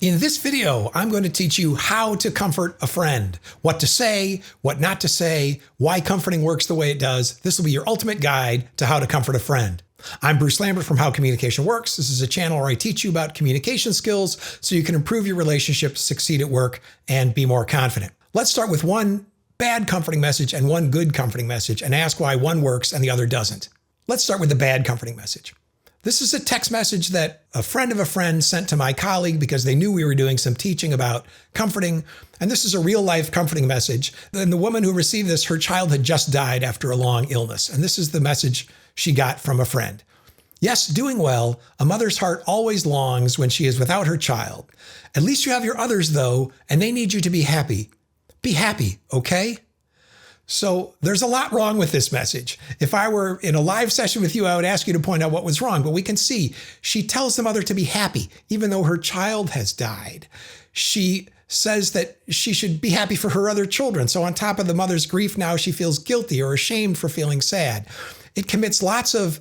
In this video, I'm going to teach you how to comfort a friend, what to say, what not to say, why comforting works the way it does. This will be your ultimate guide to how to comfort a friend. I'm Bruce Lambert from How Communication Works. This is a channel where I teach you about communication skills so you can improve your relationships, succeed at work, and be more confident. Let's start with one bad comforting message and one good comforting message and ask why one works and the other doesn't. Let's start with the bad comforting message. This is a text message that a friend of a friend sent to my colleague because they knew we were doing some teaching about comforting. And this is a real life comforting message. And the woman who received this, her child had just died after a long illness. And this is the message she got from a friend. Yes, doing well. A mother's heart always longs when she is without her child. At least you have your others though, and they need you to be happy. Be happy, okay? So there's a lot wrong with this message. If I were in a live session with you, I would ask you to point out what was wrong, but we can see she tells the mother to be happy, even though her child has died. She says that she should be happy for her other children. So on top of the mother's grief, now she feels guilty or ashamed for feeling sad. It commits lots of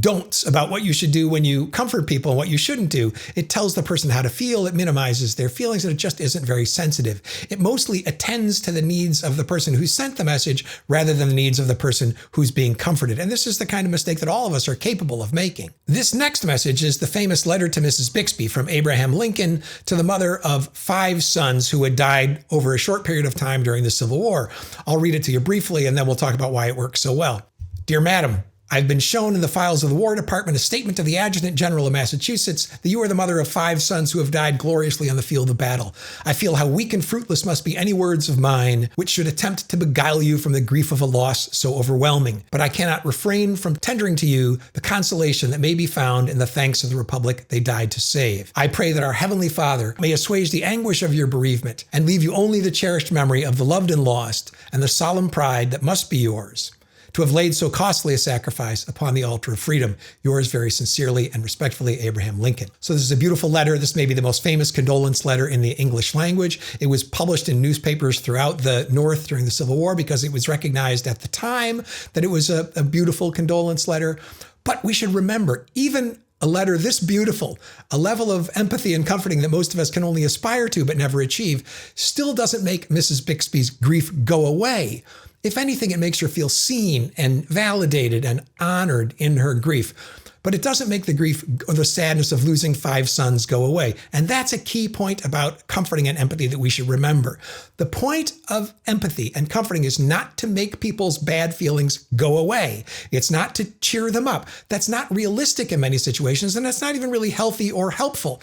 don'ts about what you should do when you comfort people and what you shouldn't do. It tells the person how to feel. It minimizes their feelings, and it just isn't very sensitive. It mostly attends to the needs of the person who sent the message rather than the needs of the person who's being comforted. And this is the kind of mistake that all of us are capable of making. This next message is the famous letter to Mrs. Bixby from Abraham Lincoln to the mother of 5 sons who had died over a short period of time during the Civil War. I'll read it to you briefly, and then we'll talk about why it works so well. Dear Madam, I've been shown in the files of the War Department a statement of the Adjutant General of Massachusetts that you are the mother of 5 sons who have died gloriously on the field of battle. I feel how weak and fruitless must be any words of mine which should attempt to beguile you from the grief of a loss so overwhelming. But I cannot refrain from tendering to you the consolation that may be found in the thanks of the Republic they died to save. I pray that our Heavenly Father may assuage the anguish of your bereavement and leave you only the cherished memory of the loved and lost and the solemn pride that must be yours to have laid so costly a sacrifice upon the altar of freedom. Yours very sincerely and respectfully, Abraham Lincoln. So this is a beautiful letter. This may be the most famous condolence letter in the English language. It was published in newspapers throughout the North during the Civil War because it was recognized at the time that it was a beautiful condolence letter. But we should remember, even a letter this beautiful, a level of empathy and comforting that most of us can only aspire to but never achieve, still doesn't make Mrs. Bixby's grief go away. If anything, it makes her feel seen and validated and honored in her grief. But it doesn't make the grief or the sadness of losing 5 sons go away. And that's a key point about comforting and empathy that we should remember. The point of empathy and comforting is not to make people's bad feelings go away. It's not to cheer them up. That's not realistic in many situations, and that's not even really healthy or helpful.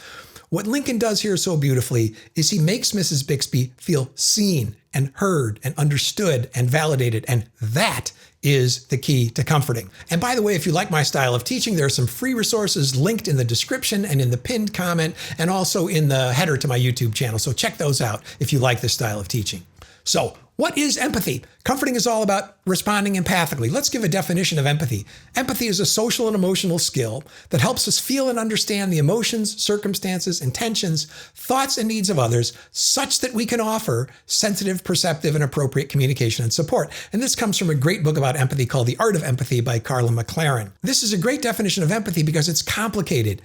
What Lincoln does here so beautifully is he makes Mrs. Bixby feel seen and heard and understood and validated, and that is the key to comforting. And by the way, if you like my style of teaching, there are some free resources linked in the description and in the pinned comment and also in the header to my YouTube channel. So check those out if you like this style of teaching. So, what is empathy? Comforting is all about responding empathically. Let's give a definition of empathy. Empathy is a social and emotional skill that helps us feel and understand the emotions, circumstances, intentions, thoughts, and needs of others such that we can offer sensitive, perceptive, and appropriate communication and support. And this comes from a great book about empathy called The Art of Empathy by Carla McLaren. This is a great definition of empathy because it's complicated.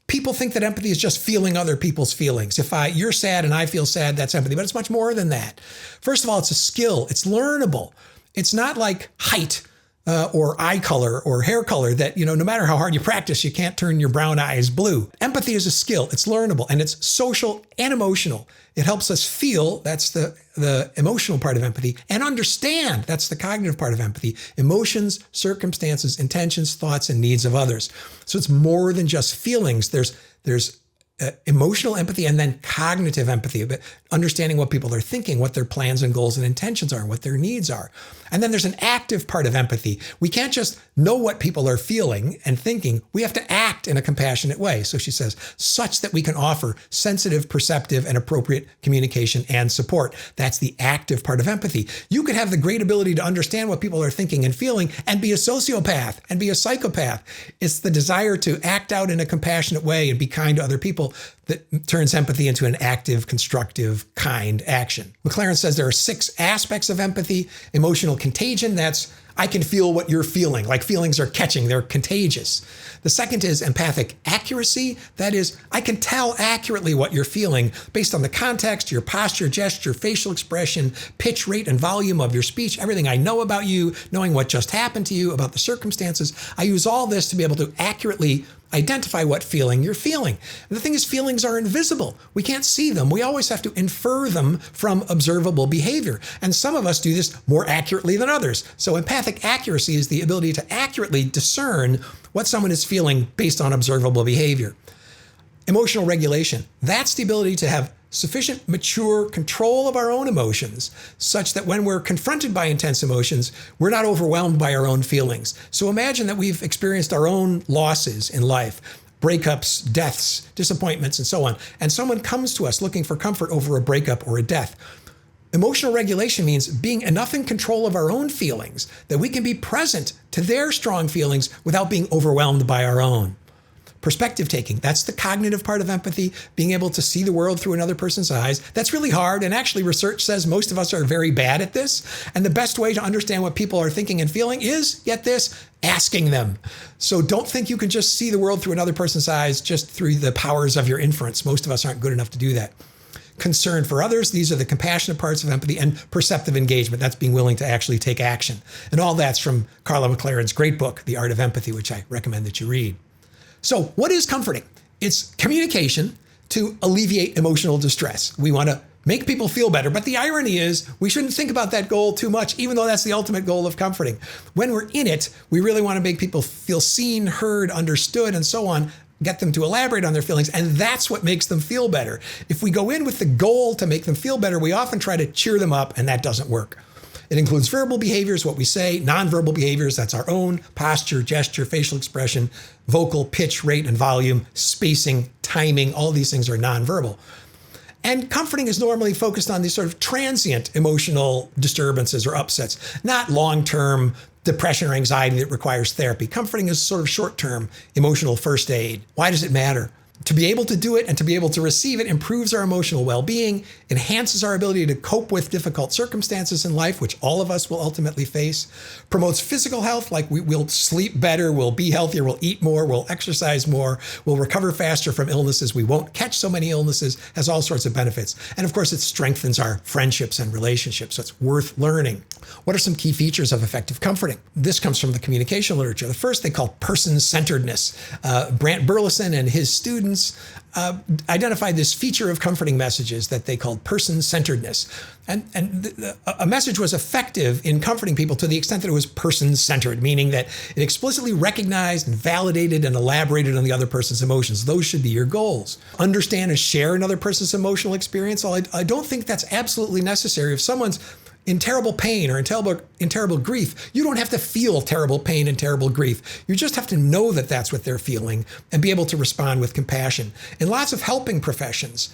People think that empathy is just feeling other people's feelings. If you're sad and I feel sad, that's empathy, but it's much more than that. First of all, it's a skill. It's learnable. It's not like height or eye color or hair color that, no matter how hard you practice, you can't turn your brown eyes blue. Empathy is a skill. It's learnable, and it's social and emotional. It helps us feel, that's the emotional part of empathy, and understand, that's the cognitive part of empathy, emotions, circumstances, intentions, thoughts, and needs of others. So it's more than just feelings. There's emotional empathy and then cognitive empathy, but understanding what people are thinking, what their plans and goals and intentions are, and what their needs are. And then there's an active part of empathy. We can't just know what people are feeling and thinking. We have to act in a compassionate way. So she says, such that we can offer sensitive, perceptive, and appropriate communication and support. That's the active part of empathy. You could have the great ability to understand what people are thinking and feeling and be a sociopath and be a psychopath. It's the desire to act out in a compassionate way and be kind to other people that turns empathy into an active, constructive, kind action. McLaren says there are 6 aspects of empathy. Emotional contagion, that's I can feel what you're feeling. Like feelings are catching, they're contagious. The second is empathic accuracy. That is, I can tell accurately what you're feeling based on the context, your posture, gesture, facial expression, pitch, rate, and volume of your speech, everything I know about you, knowing what just happened to you, about the circumstances. I use all this to be able to accurately identify what feeling you're feeling. And the thing is, feelings are invisible. We can't see them. We always have to infer them from observable behavior. And some of us do this more accurately than others. So empathic accuracy is the ability to accurately discern what someone is feeling based on observable behavior. Emotional regulation, that's the ability to have sufficient mature control of our own emotions such that when we're confronted by intense emotions, we're not overwhelmed by our own feelings. So imagine that we've experienced our own losses in life, breakups, deaths, disappointments, and so on, and someone comes to us looking for comfort over a breakup or a death. Emotional regulation means being enough in control of our own feelings that we can be present to their strong feelings without being overwhelmed by our own. Perspective taking, that's the cognitive part of empathy, being able to see the world through another person's eyes. That's really hard, and actually research says most of us are very bad at this. And the best way to understand what people are thinking and feeling is, get this, asking them. So don't think you can just see the world through another person's eyes just through the powers of your inference. Most of us aren't good enough to do that. Concern for others, these are the compassionate parts of empathy, and perceptive engagement, that's being willing to actually take action. And all that's from Carla McLaren's great book, The Art of Empathy, which I recommend that you read. So what is comforting? It's communication to alleviate emotional distress. We want to make people feel better, but the irony is we shouldn't think about that goal too much, even though that's the ultimate goal of comforting. When we're in it, we really want to make people feel seen, heard, understood, and so on, get them to elaborate on their feelings, and that's what makes them feel better. If we go in with the goal to make them feel better, we often try to cheer them up, and that doesn't work. It includes verbal behaviors, what we say, nonverbal behaviors, that's our own posture, gesture, facial expression, vocal, pitch, rate, and volume, spacing, timing, all these things are nonverbal. And comforting is normally focused on these sort of transient emotional disturbances or upsets, not long-term depression or anxiety that requires therapy. Comforting is sort of short-term emotional first aid. Why does it matter? To be able to do it and to be able to receive it improves our emotional well-being, enhances our ability to cope with difficult circumstances in life, which all of us will ultimately face, promotes physical health, like we'll sleep better, we'll be healthier, we'll eat more, we'll exercise more, we'll recover faster from illnesses, we won't catch so many illnesses, has all sorts of benefits. And of course, it strengthens our friendships and relationships, so it's worth learning. What are some key features of effective comforting? This comes from the communication literature. The first they call person-centeredness. Brant Burleson and his students identified this feature of comforting messages that they called person-centeredness. And a message was effective in comforting people to the extent that it was person-centered, meaning that it explicitly recognized and validated and elaborated on the other person's emotions. Those should be your goals. Understand and share another person's emotional experience. Well, I don't think that's absolutely necessary. If someone's in terrible pain or in terrible grief, you don't have to feel terrible pain and terrible grief. You just have to know that that's what they're feeling and be able to respond with compassion. In lots of helping professions,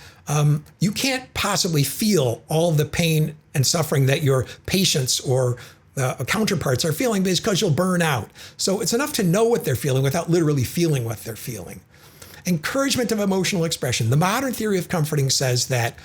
you can't possibly feel all the pain and suffering that your patients or counterparts are feeling because you'll burn out. So it's enough to know what they're feeling without literally feeling what they're feeling. Encouragement of emotional expression. The modern theory of comforting says that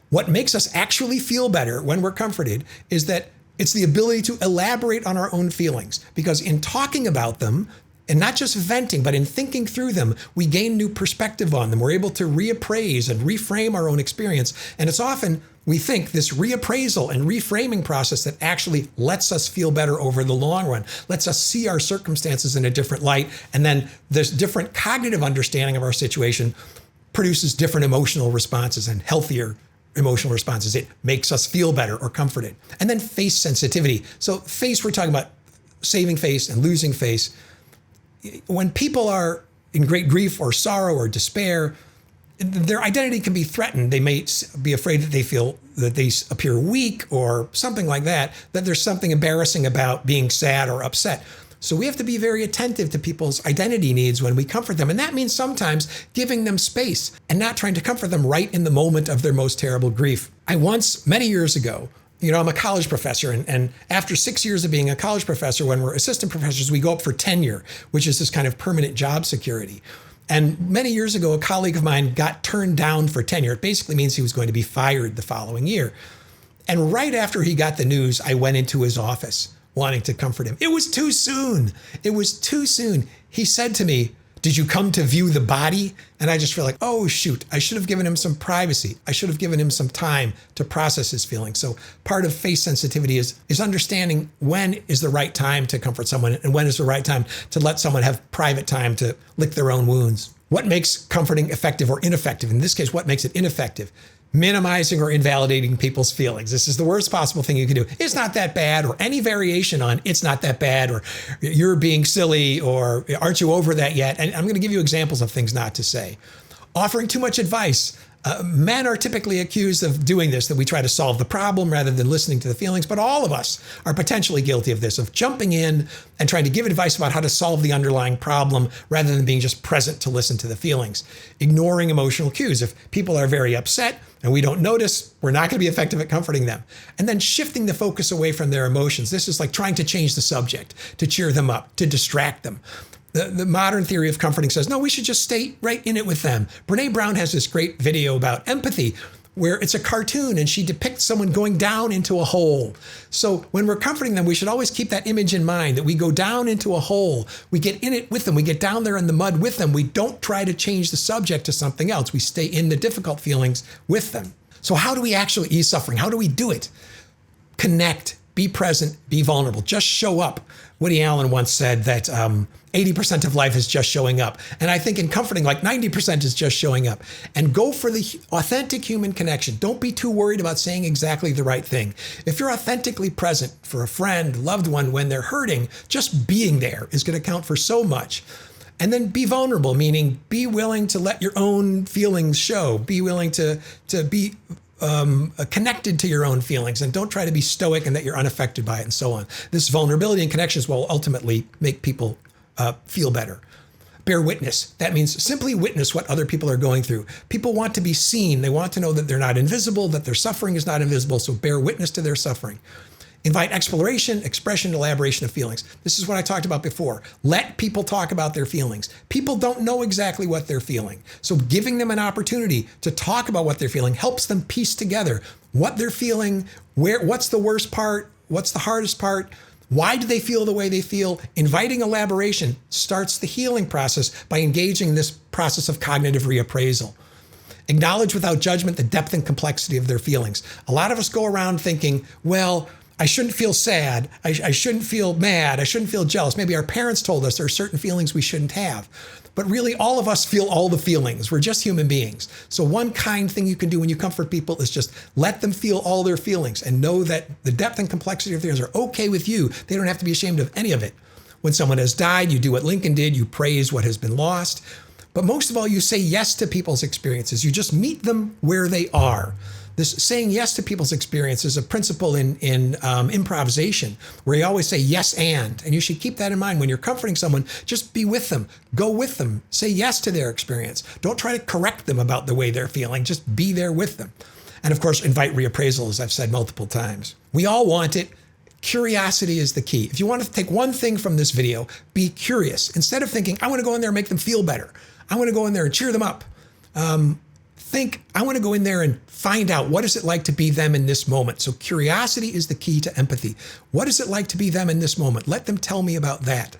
what makes us actually feel better when we're comforted is that it's the ability to elaborate on our own feelings. Because in talking about them, and not just venting, but in thinking through them, we gain new perspective on them. We're able to reappraise and reframe our own experience. And it's often, we think, this reappraisal and reframing process that actually lets us feel better over the long run, lets us see our circumstances in a different light. And then this different cognitive understanding of our situation produces different emotional responses and healthier emotional responses. It makes us feel better or comforted. And then face sensitivity. So face, we're talking about saving face and losing face. When people are in great grief or sorrow or despair, their identity can be threatened. They may be afraid that they appear weak or something like that there's something embarrassing about being sad or upset. So we have to be very attentive to people's identity needs when we comfort them. And that means sometimes giving them space and not trying to comfort them right in the moment of their most terrible grief. I once, many years ago, I'm a college professor, and after 6 years of being a college professor, when we're assistant professors, we go up for tenure, which is this kind of permanent job security. And many years ago, a colleague of mine got turned down for tenure. It basically means he was going to be fired the following year. And right after he got the news, I went into his office wanting to comfort him. It was too soon. It was too soon. He said to me, "Did you come to view the body?" And I just feel like, oh, shoot, I should have given him some privacy. I should have given him some time to process his feelings. So part of face sensitivity is understanding when is the right time to comfort someone and when is the right time to let someone have private time to lick their own wounds. What makes comforting effective or ineffective? In this case, what makes it ineffective? Minimizing or invalidating people's feelings. This is the worst possible thing you can do. It's not that bad, or any variation on it's not that bad, or you're being silly, or aren't you over that yet? And I'm going to give you examples of things not to say. Offering too much advice. Men are typically accused of doing this, that we try to solve the problem rather than listening to the feelings. But all of us are potentially guilty of this, of jumping in and trying to give advice about how to solve the underlying problem rather than being just present to listen to the feelings. Ignoring emotional cues. If people are very upset and we don't notice, we're not going to be effective at comforting them. And then shifting the focus away from their emotions. This is like trying to change the subject, to cheer them up, to distract them. The modern theory of comforting says, no, we should just stay right in it with them. Brene Brown has this great video about empathy where it's a cartoon and she depicts someone going down into a hole. So when we're comforting them, we should always keep that image in mind, that we go down into a hole. We get in it with them. We get down there in the mud with them. We don't try to change the subject to something else. We stay in the difficult feelings with them. So how do we actually ease suffering? How do we do it? Connect, be present, be vulnerable. Just show up. Woody Allen once said that 80% of life is just showing up. And I think in comforting, like 90% is just showing up. And go for the authentic human connection. Don't be too worried about saying exactly the right thing. If you're authentically present for a friend, loved one, when they're hurting, just being there is going to count for so much. And then be vulnerable, meaning be willing to let your own feelings show. Be willing to be connected to your own feelings, and don't try to be stoic and that you're unaffected by it and so on. This vulnerability and connections will ultimately make people feel better. Bear witness. That means simply witness what other people are going through. People want to be seen. They want to know that they're not invisible, that their suffering is not invisible. So bear witness to their suffering. Invite exploration, expression, elaboration of feelings. This is what I talked about before. Let people talk about their feelings. People don't know exactly what they're feeling. So giving them an opportunity to talk about what they're feeling helps them piece together what they're feeling, what's the worst part, what's the hardest part, why do they feel the way they feel. Inviting elaboration starts the healing process by engaging in this process of cognitive reappraisal. Acknowledge without judgment the depth and complexity of their feelings. A lot of us go around thinking, well, I shouldn't feel sad. I shouldn't feel mad. I shouldn't feel jealous. Maybe our parents told us there are certain feelings we shouldn't have. But really, all of us feel all the feelings. We're just human beings. So one kind thing you can do when you comfort people is just let them feel all their feelings and know that the depth and complexity of theirs are okay with you. They don't have to be ashamed of any of it. When someone has died, you do what Lincoln did. You praise what has been lost. But most of all, you say yes to people's experiences. You just meet them where they are. This saying yes to people's experience is a principle in improvisation where you always say yes and you should keep that in mind. When you're comforting someone, just be with them, go with them, say yes to their experience. Don't try to correct them about the way they're feeling, just be there with them. And of course, invite reappraisal, as I've said multiple times. We all want it. Curiosity is the key. If you want to take one thing from this video, be curious. Instead of thinking, I want to go in there and make them feel better. I want to go in there and cheer them up. Think, I want to go in there and find out what is it like to be them in this moment. So curiosity is the key to empathy. What is it like to be them in this moment? Let them tell me about that.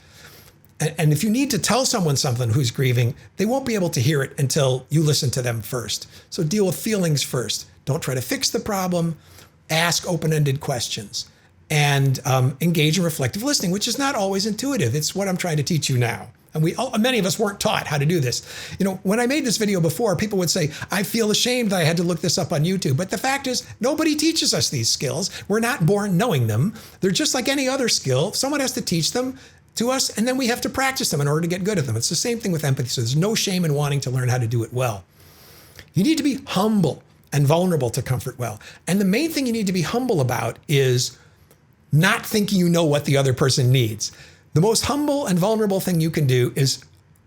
And if you need to tell someone something who's grieving, they won't be able to hear it until you listen to them first. So deal with feelings first. Don't try to fix the problem. Ask open-ended questions and engage in reflective listening, which is not always intuitive. It's what I'm trying to teach you now. And many of us weren't taught how to do this. You know, when I made this video before, people would say, I feel ashamed that I had to look this up on YouTube. But the fact is, nobody teaches us these skills. We're not born knowing them. They're just like any other skill. Someone has to teach them to us, and then we have to practice them in order to get good at them. It's the same thing with empathy. So there's no shame in wanting to learn how to do it well. You need to be humble and vulnerable to comfort well. And the main thing you need to be humble about is not thinking you know what the other person needs. The most humble and vulnerable thing you can do is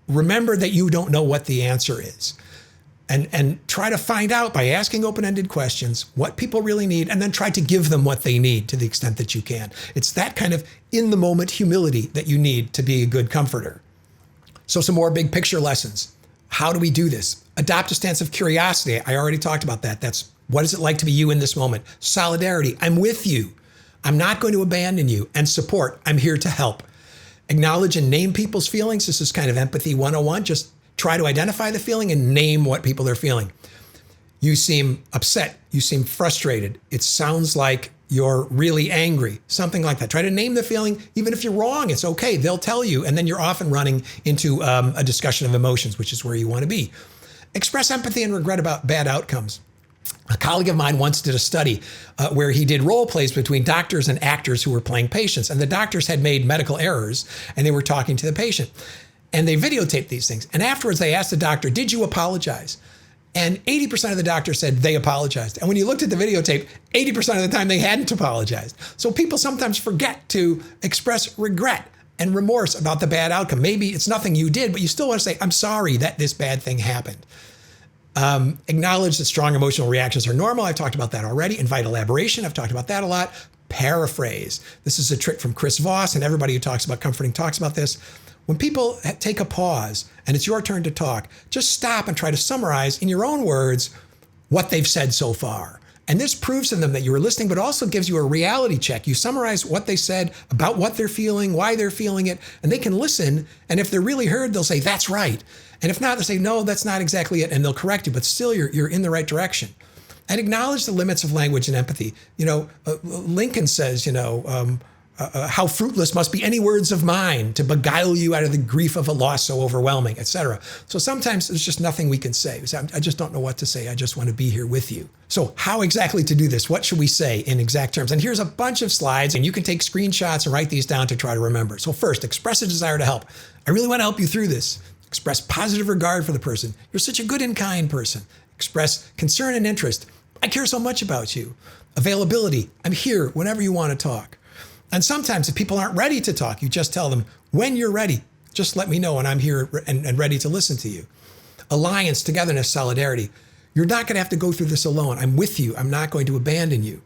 remember that you don't know what the answer is. And try to find out by asking open-ended questions what people really need, and then try to give them what they need to the extent that you can. It's that kind of in-the-moment humility that you need to be a good comforter. So some more big picture lessons. How do we do this? Adopt a stance of curiosity. I already talked about that. That's what is it like to be you in this moment? Solidarity. I'm with you. I'm not going to abandon you. And support, I'm here to help. Acknowledge and name people's feelings. This is kind of empathy 101. Just try to identify the feeling and name what people are feeling. You seem upset. You seem frustrated. It sounds like you're really angry, something like that. Try to name the feeling. Even if you're wrong, it's okay. They'll tell you. And then you're often running into a discussion of emotions, which is where you want to be. Express empathy and regret about bad outcomes. A colleague of mine once did a study where he did role plays between doctors and actors who were playing patients. And the doctors had made medical errors and they were talking to the patient. And they videotaped these things. And afterwards they asked the doctor, did you apologize? And 80% of the doctors said they apologized. And when you looked at the videotape, 80% of the time they hadn't apologized. So people sometimes forget to express regret and remorse about the bad outcome. Maybe it's nothing you did, but you still want to say, I'm sorry that this bad thing happened. Acknowledge that strong emotional reactions are normal. I've talked about that already. Invite elaboration. I've talked about that a lot. Paraphrase. This is a trick from Chris Voss, and everybody who talks about comforting talks about this. When people take a pause and it's your turn to talk, just stop and try to summarize in your own words what they've said so far. And this proves to them that you were listening, but also gives you a reality check. You summarize what they said about what they're feeling, why they're feeling it, and they can listen. And if they're really heard, they'll say, that's right. And if not, they'll say, no, that's not exactly it. And they'll correct you, but still you're in the right direction. And acknowledge the limits of language and empathy. Lincoln says, how fruitless must be any words of mine to beguile you out of the grief of a loss so overwhelming, etc. So sometimes there's just nothing we can say. I just don't know what to say. I just want to be here with you. So how exactly to do this? What should we say in exact terms? And here's a bunch of slides, and you can take screenshots and write these down to try to remember. So first, express a desire to help. I really want to help you through this. Express positive regard for the person. You're such a good and kind person. Express concern and interest. I care so much about you. Availability. I'm here whenever you want to talk. And sometimes if people aren't ready to talk, you just tell them, when you're ready, just let me know and I'm here and ready to listen to you. Alliance, togetherness, solidarity. You're not going to have to go through this alone. I'm with you. I'm not going to abandon you.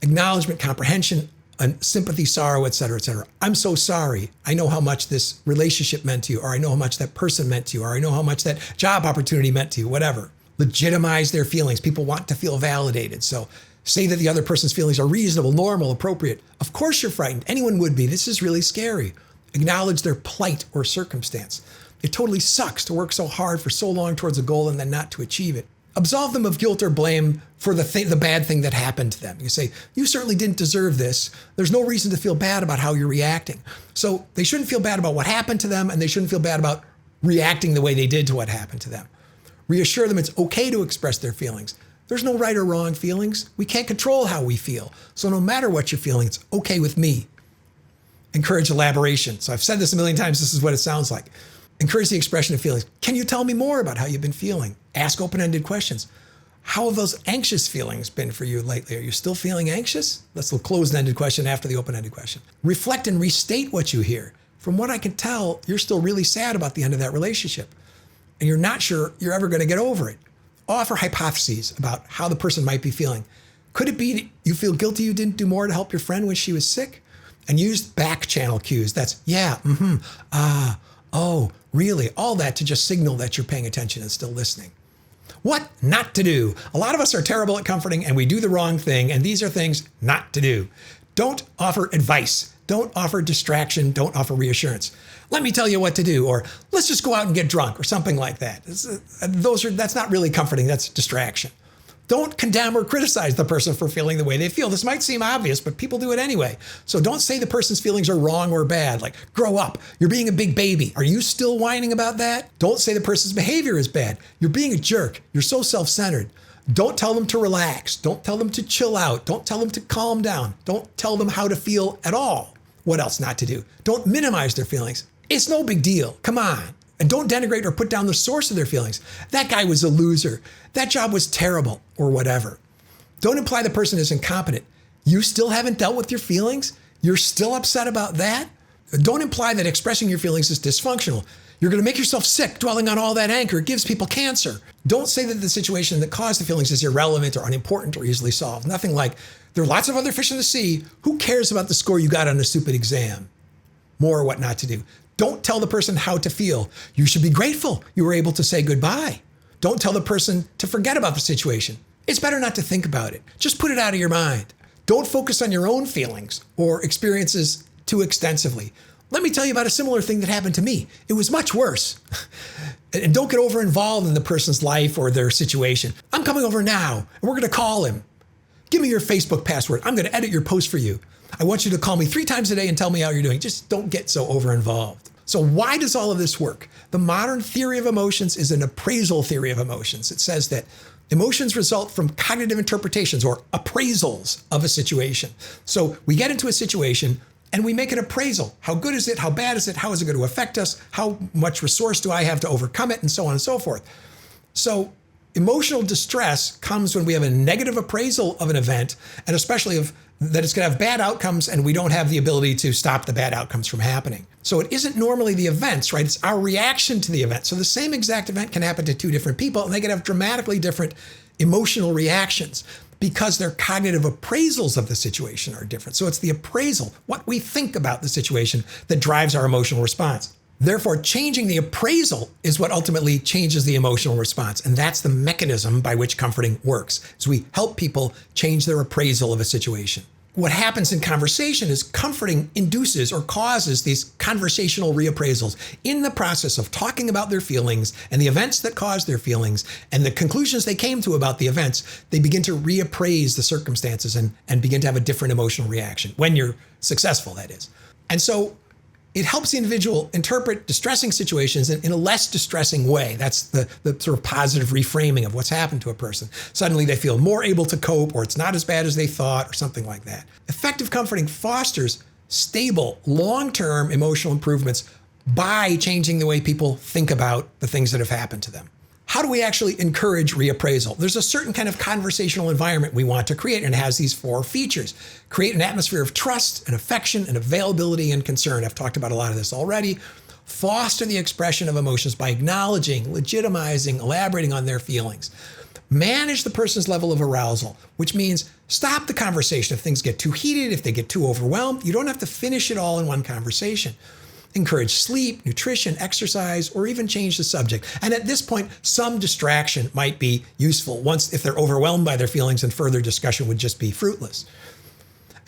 Acknowledgement, comprehension, and sympathy, sorrow, et cetera, et cetera. I'm so sorry. I know how much this relationship meant to you, or I know how much that person meant to you, or I know how much that job opportunity meant to you, whatever. Legitimize their feelings. People want to feel validated. So say that the other person's feelings are reasonable, normal, appropriate. Of course you're frightened. Anyone would be. This is really scary. Acknowledge their plight or circumstance. It totally sucks to work so hard for so long towards a goal and then not to achieve it. Absolve them of guilt or blame for the bad thing that happened to them. You say, you certainly didn't deserve this. There's no reason to feel bad about how you're reacting. So they shouldn't feel bad about what happened to them, and they shouldn't feel bad about reacting the way they did to what happened to them. Reassure them it's okay to express their feelings. There's no right or wrong feelings. We can't control how we feel. So no matter what you're feeling, it's okay with me. Encourage elaboration. So I've said this a million times. This is what it sounds like. Encourage the expression of feelings. Can you tell me more about how you've been feeling? Ask open-ended questions. How have those anxious feelings been for you lately? Are you still feeling anxious? That's the closed-ended question after the open-ended question. Reflect and restate what you hear. From what I can tell, you're still really sad about the end of that relationship, and you're not sure you're ever going to get over it. Offer hypotheses about how the person might be feeling. Could it be that you feel guilty you didn't do more to help your friend when she was sick? And use back channel cues. That's, yeah, oh, really? All that to just signal that you're paying attention and still listening. What not to do? A lot of us are terrible at comforting and we do the wrong thing, and these are things not to do. Don't offer advice. Don't offer distraction. Don't offer reassurance. Let me tell you what to do, or let's just go out and get drunk, or something like that. That's not really comforting. That's distraction. Don't condemn or criticize the person for feeling the way they feel. This might seem obvious, but people do it anyway. So don't say the person's feelings are wrong or bad, like, grow up, you're being a big baby. Are you still whining about that? Don't say the person's behavior is bad. You're being a jerk. You're so self-centered. Don't tell them to relax. Don't tell them to chill out. Don't tell them to calm down. Don't tell them how to feel at all. What else not to do? Don't minimize their feelings. It's no big deal. Come on. And don't denigrate or put down the source of their feelings. That guy was a loser. That job was terrible, or whatever. Don't imply the person is incompetent. You still haven't dealt with your feelings? You're still upset about that? Don't imply that expressing your feelings is dysfunctional. You're going to make yourself sick dwelling on all that anger. It gives people cancer. Don't say that the situation that caused the feelings is irrelevant or unimportant or easily solved. Nothing like, there are lots of other fish in the sea. Who cares about the score you got on a stupid exam? More what not to do. Don't tell the person how to feel. You should be grateful you were able to say goodbye. Don't tell the person to forget about the situation. It's better not to think about it. Just put it out of your mind. Don't focus on your own feelings or experiences too extensively. Let me tell you about a similar thing that happened to me. It was much worse. And don't get over involved in the person's life or their situation. I'm coming over now, and we're going to call him. Give me your Facebook password. I'm going to edit your post for you. I want you to call me 3 times a day and tell me how you're doing. Just don't get so over involved. So why does all of this work? The modern theory of emotions is an appraisal theory of emotions. It says that emotions result from cognitive interpretations or appraisals of a situation. So we get into a situation and we make an appraisal. How good is it? How bad is it? How is it going to affect us? How much resource do I have to overcome it? And so on and so forth. So emotional distress comes when we have a negative appraisal of an event, and especially of that it's going to have bad outcomes and we don't have the ability to stop the bad outcomes from happening. So it isn't normally the events, right? It's our reaction to the event. So the same exact event can happen to 2 different people and they can have dramatically different emotional reactions because their cognitive appraisals of the situation are different. So it's the appraisal, what we think about the situation, that drives our emotional response. Therefore, changing the appraisal is what ultimately changes the emotional response. And that's the mechanism by which comforting works. So we help people change their appraisal of a situation. What happens in conversation is comforting induces or causes these conversational reappraisals in the process of talking about their feelings and the events that caused their feelings and the conclusions they came to about the events. They begin to reappraise the circumstances and begin to have a different emotional reaction when you're successful, that is. And so it helps the individual interpret distressing situations in a less distressing way. That's the sort of positive reframing of what's happened to a person. Suddenly they feel more able to cope, or it's not as bad as they thought, or something like that. Effective comforting fosters stable, long-term emotional improvements by changing the way people think about the things that have happened to them. How do we actually encourage reappraisal? There's a certain kind of conversational environment we want to create, and it has these 4 features. Create an atmosphere of trust and affection and availability and concern. I've talked about a lot of this already. Foster the expression of emotions by acknowledging, legitimizing, elaborating on their feelings. Manage the person's level of arousal, which means stop the conversation if things get too heated, if they get too overwhelmed. You don't have to finish it all in one conversation. Encourage sleep, nutrition, exercise, or even change the subject. And at this point, some distraction might be useful if they're overwhelmed by their feelings, and further discussion would just be fruitless.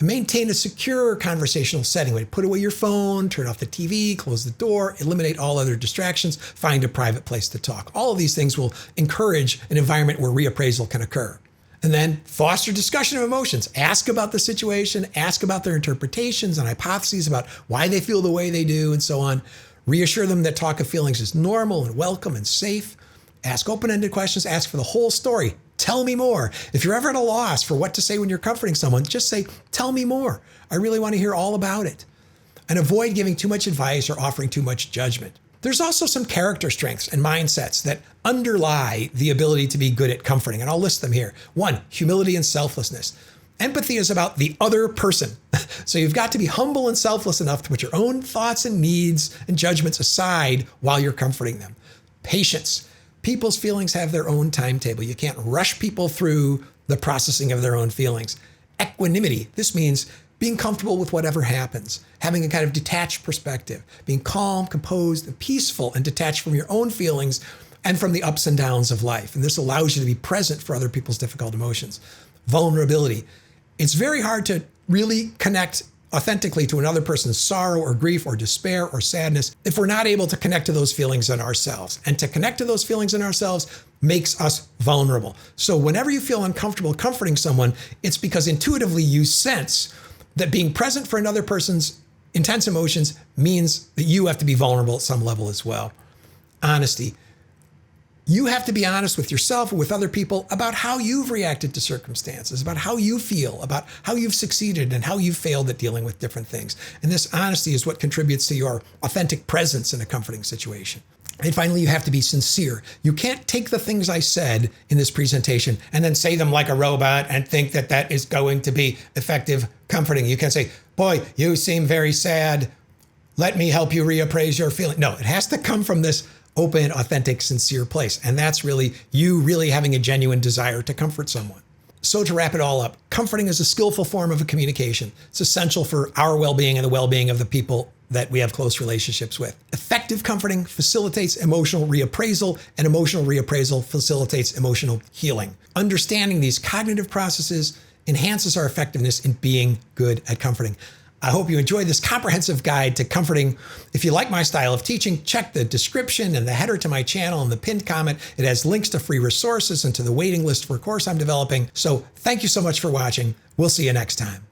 Maintain a secure conversational setting. Put away your phone, turn off the TV, close the door, eliminate all other distractions, find a private place to talk. All of these things will encourage an environment where reappraisal can occur. And then foster discussion of emotions. Ask about the situation, ask about their interpretations and hypotheses about why they feel the way they do, and so on. Reassure them that talk of feelings is normal and welcome and safe. Ask open-ended questions, ask for the whole story. Tell me more. If you're ever at a loss for what to say when you're comforting someone, just say, tell me more. I really want to hear all about it. And avoid giving too much advice or offering too much judgment. There's also some character strengths and mindsets that underlie the ability to be good at comforting, and I'll list them here. 1, humility and selflessness. Empathy is about the other person. So you've got to be humble and selfless enough to put your own thoughts and needs and judgments aside while you're comforting them. Patience. People's feelings have their own timetable. You can't rush people through the processing of their own feelings. Equanimity. This means being comfortable with whatever happens, having a kind of detached perspective, being calm, composed, and peaceful, and detached from your own feelings and from the ups and downs of life. And this allows you to be present for other people's difficult emotions. Vulnerability. It's very hard to really connect authentically to another person's sorrow or grief or despair or sadness if we're not able to connect to those feelings in ourselves. And to connect to those feelings in ourselves makes us vulnerable. So whenever you feel uncomfortable comforting someone, it's because intuitively you sense that being present for another person's intense emotions means that you have to be vulnerable at some level as well. Honesty. You have to be honest with yourself and with other people about how you've reacted to circumstances, about how you feel, about how you've succeeded and how you've failed at dealing with different things. And this honesty is what contributes to your authentic presence in a comforting situation. And finally, you have to be sincere. You can't take the things I said in this presentation and then say them like a robot and think that that is going to be effective comforting. You can't say, boy, you seem very sad. Let me help you reappraise your feeling. No, it has to come from this open, authentic, sincere place. And that's really you really having a genuine desire to comfort someone. So to wrap it all up, comforting is a skillful form of a communication. It's essential for our well-being and the well-being of the people that we have close relationships with. Effective comforting facilitates emotional reappraisal, and emotional reappraisal facilitates emotional healing. Understanding these cognitive processes enhances our effectiveness in being good at comforting. I hope you enjoyed this comprehensive guide to comforting. If you like my style of teaching, check the description and the header to my channel and the pinned comment. It has links to free resources and to the waiting list for a course I'm developing. So thank you so much for watching. We'll see you next time.